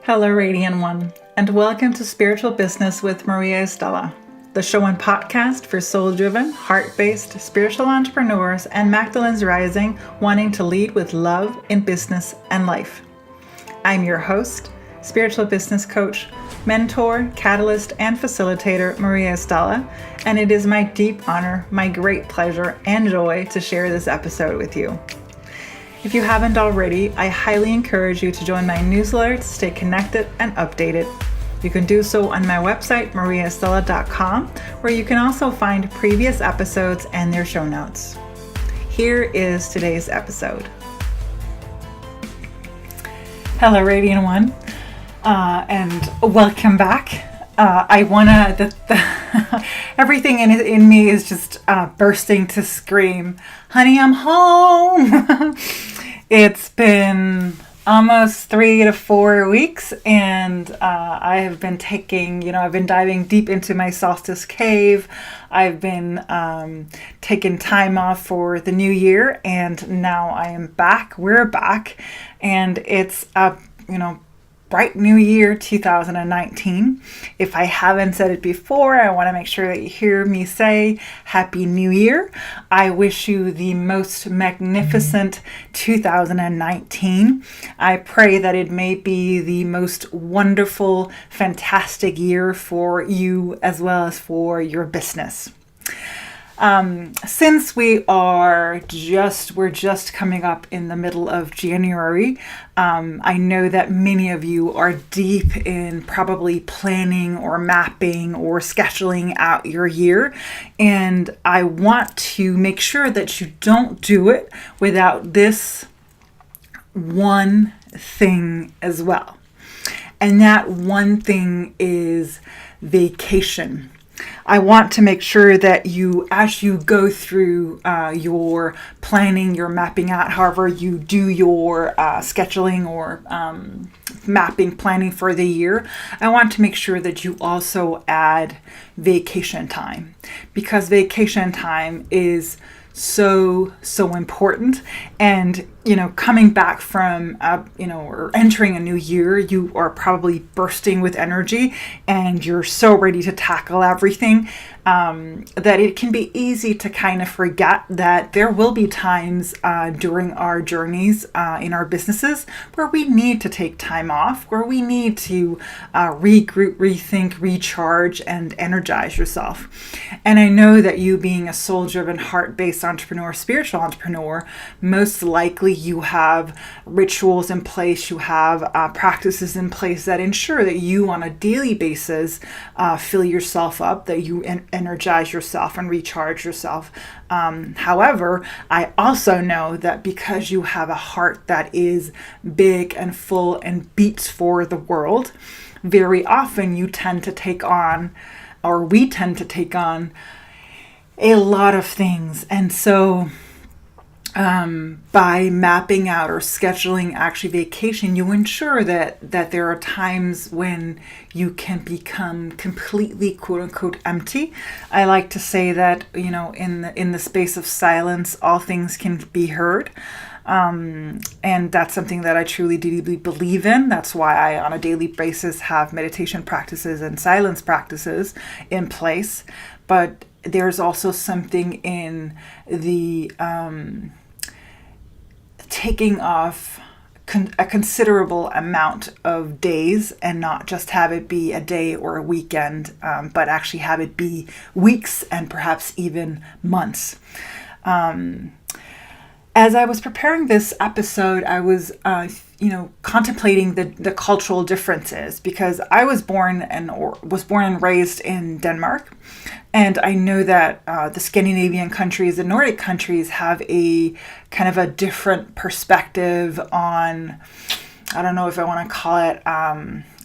Hello, Radiant One, and welcome to Spiritual Business with Mariaestela, the show and podcast for soul-driven, heart-based spiritual entrepreneurs and Magdalene's Rising wanting to lead with love in business and life. I'm your host, spiritual business coach, mentor, catalyst, and facilitator, Mariaestela, and it is my deep honor, my great pleasure, and joy to share this episode with you. If you haven't already, I highly encourage you to join my newsletter to stay connected and updated. You can do so on my website, mariaestela.com, where you can also find previous episodes and their show notes. Here is today's episode. Hello, Radiant One, and welcome back. Everything in me is just bursting to scream, honey, I'm home. It's been almost 3 to 4 weeks, and I have been I've been diving deep into my solstice cave. I've been taking time off for the new year, and now I am back. We're back, and it's a, bright new year 2019. If I haven't said it before, I want to make sure that you hear me say Happy New Year. I wish you the most magnificent 2019. I pray that it may be the most wonderful, fantastic year for you as well as for your business. Since we're just coming up in the middle of January, I know that many of you are deep in probably planning or mapping or scheduling out your year. And I want to make sure that you don't do it without this one thing as well. And that one thing is vacation. I want to make sure that you, as you go through your planning, your mapping out, however you do your scheduling or mapping, planning for the year, I want to make sure that you also add vacation time, because vacation time is so important. And coming back from or entering a new year, you are probably bursting with energy and you're so ready to tackle everything, that it can be easy to kind of forget that there will be times during our journeys in our businesses where we need to take time off, where we need to regroup, rethink, recharge, and energize yourself. And I know that you, being a soul-driven, heart-based entrepreneur, spiritual entrepreneur, most likely you have rituals in place, you have practices in place that ensure that you on a daily basis fill yourself up, that you energize yourself and recharge yourself. However, I also know that because you have a heart that is big and full and beats for the world, very often you tend to take on, or we tend to take on, a lot of things. And so by mapping out or scheduling actually vacation, you ensure that there are times when you can become completely quote unquote empty. I like to say that, in the space of silence, all things can be heard. And that's something that I truly, deeply believe in. That's why I, on a daily basis, have meditation practices and silence practices in place. But there's also something in the taking off a considerable amount of days, and not just have it be a day or a weekend, but actually have it be weeks and perhaps even months. As I was preparing this episode, I was contemplating the cultural differences, because I was born and raised in Denmark. And I know that the Scandinavian countries, the Nordic countries, have a kind of a different perspective on, I don't know if I want to call it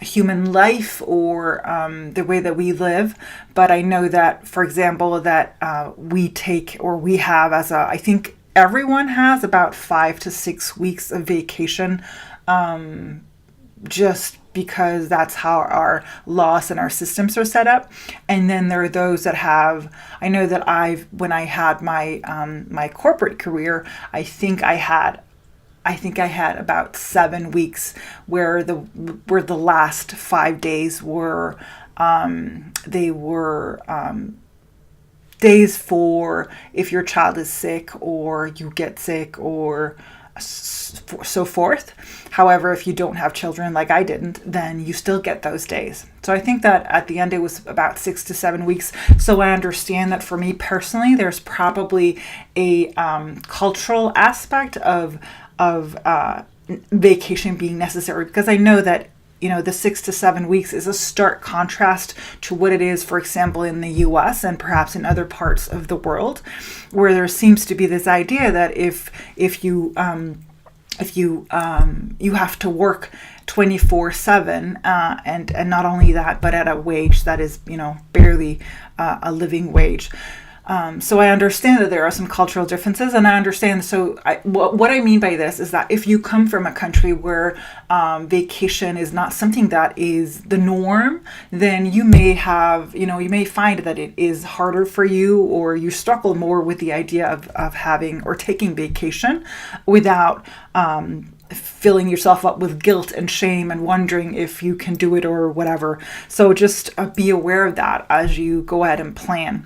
human life or the way that we live. But I know that, for example, that we have I think everyone has about 5 to 6 weeks of vacation, just because that's how our laws and our systems are set up. And then there are those that have, I know that when I had my corporate career, I think I had I think I had about 7 weeks where the last 5 days were they were days for if your child is sick or you get sick or so forth. However, if you don't have children like I didn't, then you still get those days. So I think that at the end it was about 6 to 7 weeks. So I understand that for me personally, there's probably a cultural aspect of vacation being necessary, because I know that the 6 to 7 weeks is a stark contrast to what it is, for example, in the US and perhaps in other parts of the world, where there seems to be this idea that if you have to work 24/7, and not only that, but at a wage that is barely a living wage. So I understand that there are some cultural differences, and I understand. So what I mean by this is that if you come from a country where vacation is not something that is the norm, then you may have, you may find that it is harder for you, or you struggle more with the idea of having or taking vacation without filling yourself up with guilt and shame and wondering if you can do it or whatever. So just be aware of that as you go ahead and plan.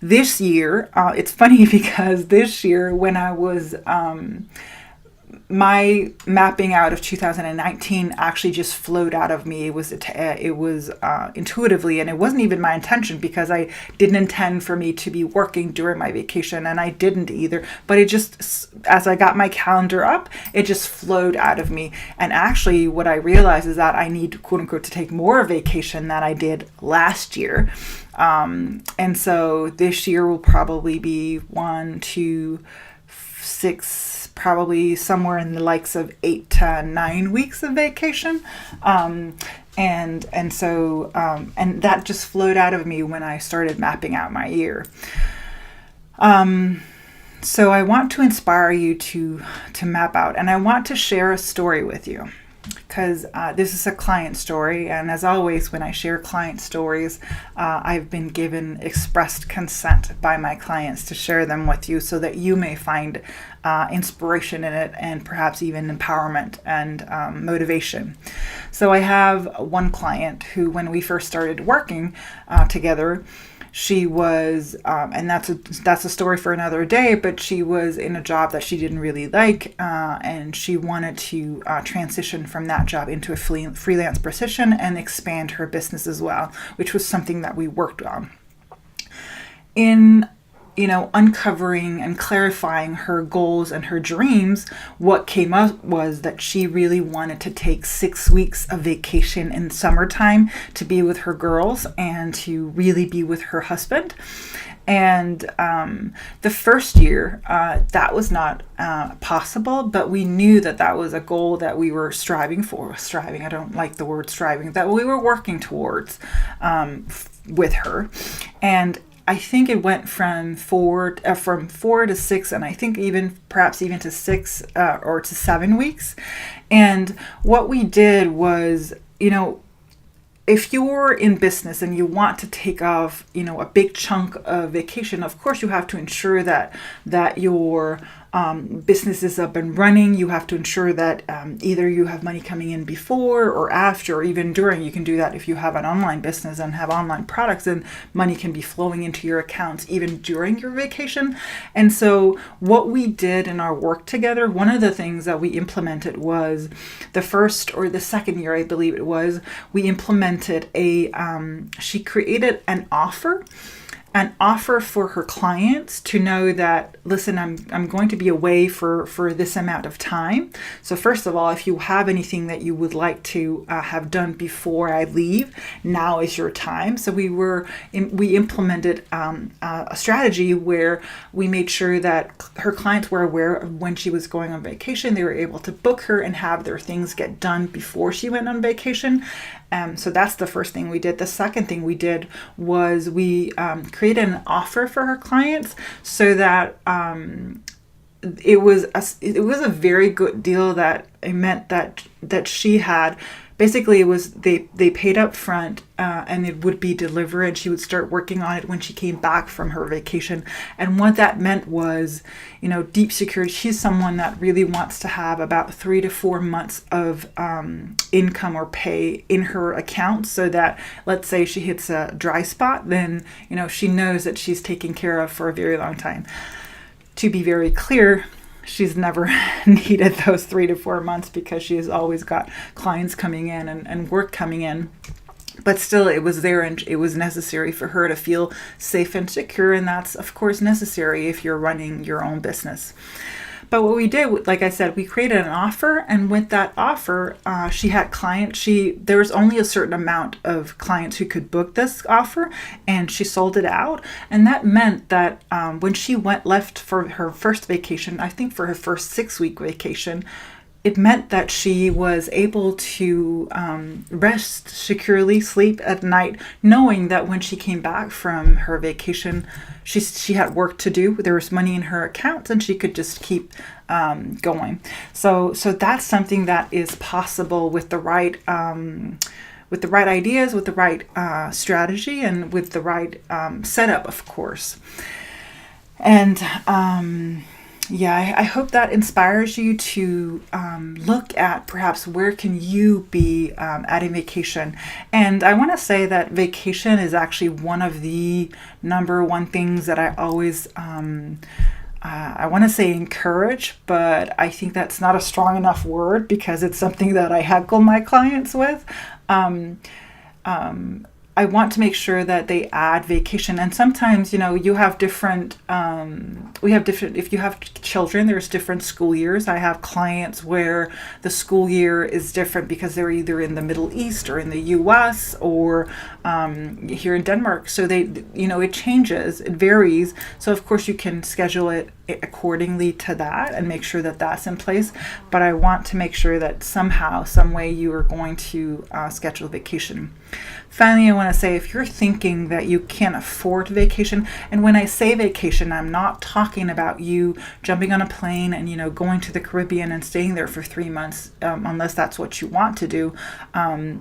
This year, it's funny because this year when I was my mapping out of 2019 actually just flowed out of me. It was intuitively, and it wasn't even my intention, because I didn't intend for me to be working during my vacation, and I didn't either. But it just, as I got my calendar up, it just flowed out of me. And actually, what I realized is that I need, quote unquote, to take more vacation than I did last year. And so this year will probably be 1, 2, 6. Probably somewhere in the likes of 8 to 9 weeks of vacation. And that just flowed out of me when I started mapping out my year. So I want to inspire you to map out, and I want to share a story with you, because this is a client story, and as always, when I share client stories, I've been given expressed consent by my clients to share them with you, so that you may find inspiration in it, and perhaps even empowerment and motivation. So I have one client who, when we first started working together, she was, and that's a story for another day, but she was in a job that she didn't really like, and she wanted to transition from that job into a freelance position and expand her business as well, which was something that we worked on. In uncovering and clarifying her goals and her dreams, what came up was that she really wanted to take 6 weeks of vacation in summertime to be with her girls and to really be with her husband. And the first year, that was not possible, but we knew that was a goal that we were striving for. I don't like the word striving, that we were working towards with her. And I think it went from 4 to 6, and I think perhaps even to 6 or to 7 weeks. And what we did was, if you're in business and you want to take off, a big chunk of vacation, of course you have to ensure that your business is up and running. You have to ensure that either you have money coming in before or after, or even during. You can do that if you have an online business and have online products, and money can be flowing into your accounts even during your vacation. And so what we did in our work together, one of the things that we implemented was the first or the second year, I believe it was, we implemented she created an offer for her clients to know that, listen, I'm going to be away for this amount of time. So first of all, if you have anything that you would like to have done before I leave, now is your time. So we implemented a strategy where we made sure that her clients were aware of when she was going on vacation. They were able to book her and have their things get done before she went on vacation. So that's the first thing we did. The second thing we did was we created an offer for her clients, so that it was a very good deal. That it meant that she had basically it was they paid up front, and it would be delivered, and she would start working on it when she came back from her vacation. And what that meant was, deep security. She's someone that really wants to have about 3 to 4 months of income or pay in her account, so that, let's say she hits a dry spot, then she knows that she's taken care of for a very long time. To be very clear, she's never needed those 3 to 4 months, because she has always got clients coming in and work coming in. But still, it was there, and it was necessary for her to feel safe and secure. And that's, of course, necessary if you're running your own business. But what we did, like I said, we created an offer, and with that offer, she had clients. There was only a certain amount of clients who could book this offer, and she sold it out. And that meant that when she left for her first vacation, I think for her first 6-week vacation, it meant that she was able to rest securely, sleep at night, knowing that when she came back from her vacation, she had work to do. There was money in her account, and she could just keep going. So that's something that is possible with the right ideas, with the right strategy, and with the right setup, of course. And I hope that inspires you to look at perhaps where can you be at a vacation. And I want to say that vacation is actually one of the number one things that I always, I want to say encourage, but I think that's not a strong enough word, because it's something that I heckle my clients with. I want to make sure that they add vacation. And sometimes, you have different, if you have children, there's different school years. I have clients where the school year is different because they're either in the Middle East or in the US or here in Denmark. So it changes, it varies. So of course you can schedule it accordingly to that and make sure that that's in place. But I want to make sure that somehow, some way you are going to schedule vacation. Finally, I want to say, if you're thinking that you can't afford vacation, and when I say vacation, I'm not talking about you jumping on a plane and, going to the Caribbean and staying there for 3 months, unless that's what you want to do.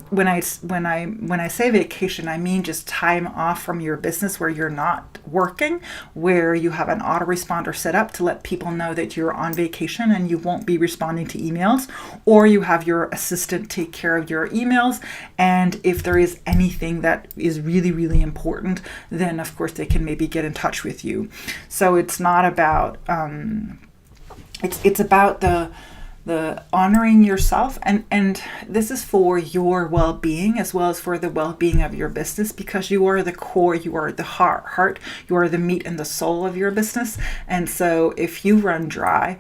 When I say vacation, I mean just time off from your business where you're not working, where you have an autoresponder set up to let people know that you're on vacation and you won't be responding to emails, or you have your assistant take care of your emails. And if there is anything that is really, really important, then of course they can maybe get in touch with you. So it's not about, it's about the honoring yourself, and this is for your well-being as well as for the well-being of your business, because you are the core, you are the heart, you are the meat and the soul of your business. And so if you run dry,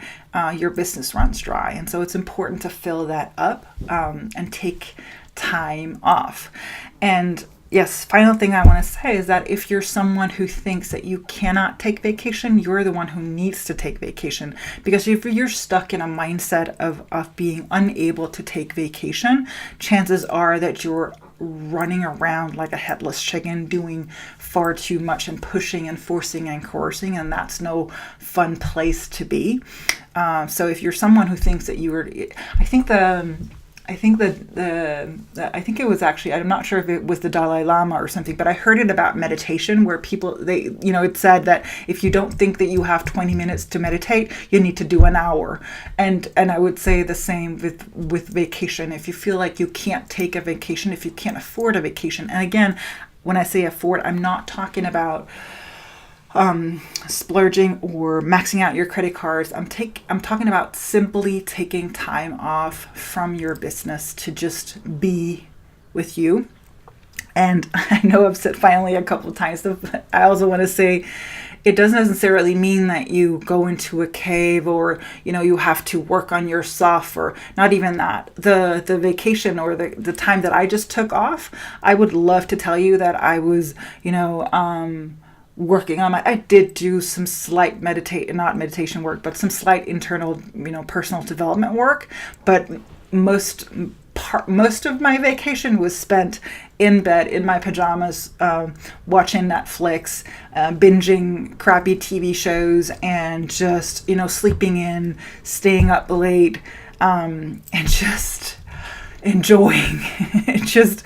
your business runs dry. And so it's important to fill that up and take time off. And yes, final thing I want to say is that if you're someone who thinks that you cannot take vacation, you're the one who needs to take vacation. Because if you're stuck in a mindset of being unable to take vacation, chances are that you're running around like a headless chicken, doing far too much and pushing and forcing and coercing, and that's no fun place to be. So if you're someone who thinks that I think it was actually, I'm not sure if it was the Dalai Lama or something, but I heard it about meditation, where people, it said that if you don't think that you have 20 minutes to meditate, you need to do an hour. And I would say the same with vacation. If you feel like you can't take a vacation, if you can't afford a vacation. And again, when I say afford, I'm not talking about splurging or maxing out your credit cards. I'm talking about simply taking time off from your business to just be with you. And I know I've said finally a couple of times, but I also want to say it doesn't necessarily mean that you go into a cave or, you have to work on yourself, or not even that. The vacation or the time that I just took off, I would love to tell you that I was, working on I did do some slight not meditation work, but some slight internal, personal development work. But most of my vacation was spent in bed, in my pajamas, watching Netflix, binging crappy TV shows, and just, sleeping in, staying up late, and just enjoying, just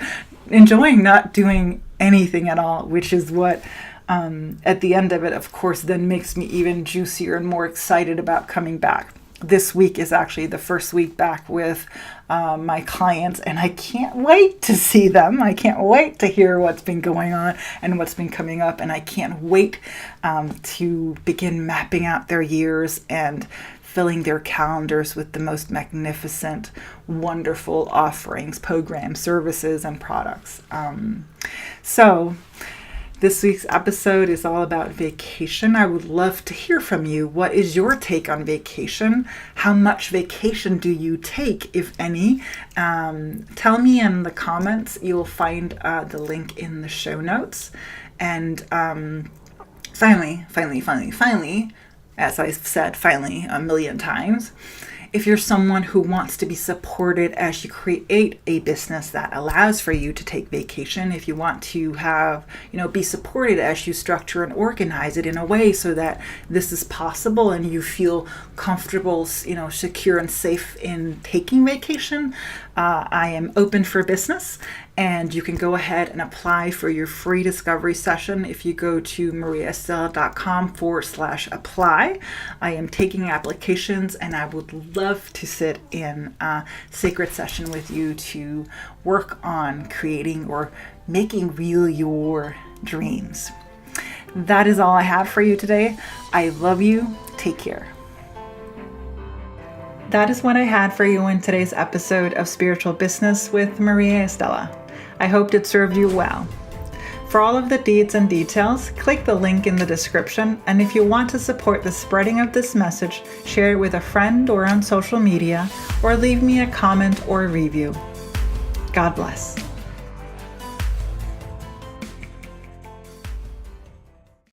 enjoying not doing anything at all, which is what at the end of it, of course, then makes me even juicier and more excited about coming back. This week is actually the first week back with my clients, and I can't wait to see them. I can't wait to hear what's been going on and what's been coming up, and I can't wait to begin mapping out their years and filling their calendars with the most magnificent, wonderful offerings, programs, services, and products. So this week's episode is all about vacation. I would love to hear from you. What is your take on vacation? How much vacation do you take, if any? Tell me in the comments. You'll find the link in the show notes. And finally, as I've said finally a million times, if you're someone who wants to be supported as you create a business that allows for you to take vacation, if you want to have, be supported as you structure and organize it in a way so that this is possible and you feel comfortable, secure and safe in taking vacation, I am open for business. And you can go ahead and apply for your free discovery session if you go to mariaestela.com/apply. I am taking applications, and I would love to sit in a sacred session with you to work on creating or making real your dreams. That is all I have for you today. I love you. Take care. That is what I had for you in today's episode of Spiritual Business with Mariaestela. I hoped it served you well. For all of the deeds and details, click the link in the description, and if you want to support the spreading of this message, share it with a friend or on social media, or leave me a comment or a review. God bless.